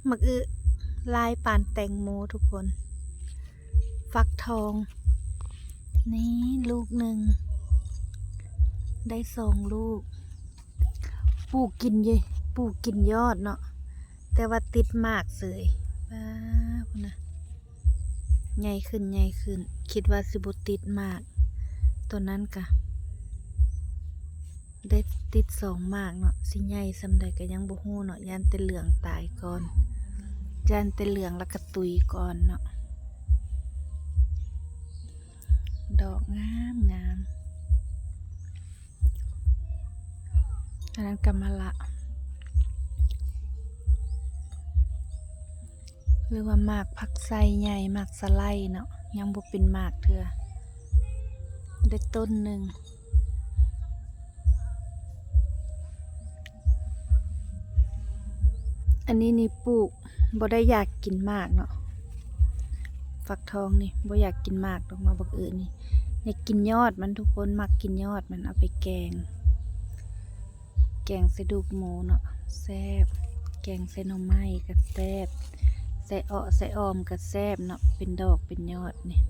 หมึกอึลายปานแตงโมทุกคน ฟักทอง นี่ลูกหนึ่ง ได้2 ลูก ปลูกกินเยปลูกกินยอดเนาะ แต่ว่าติดหมากเสยว้าวนะใหญ่ขึ้นใหญ่ขึ้น คิดว่าสิบุติดหมาก ตัวนั้นกะ ได้ติด2 หมากเนาะ สิใหญ่สำใดก็ยังบ่ฮู้เนาะยันแต่เหลืองตายก่อนยันแต่เหลืองแล้วก็ตุยก่อนเนาะ ดอกงามงามอันนั้นกำมะละหรือว่าหมากผักไส้ใหญ่หมากสะไลเนาะยังบ่เป็นหมากเถื่อได้ต้นหนึ่งอันนี้นี่ปลูกบ่ได้อยากกินมากเนาะฟักทองนี่บ่อยากกินมากดอกเนาะบักอื่นนี่อยากกินยอดมันทุกคนมักกินยอดมันเอาไปแกงใส่ดูกหมูเนาะแซ่บแกงใส่หน่อไม้ก็แซ่บใส่อ้อใส่ออมก็แซ่บเนาะเป็นดอกเป็นยอดนี่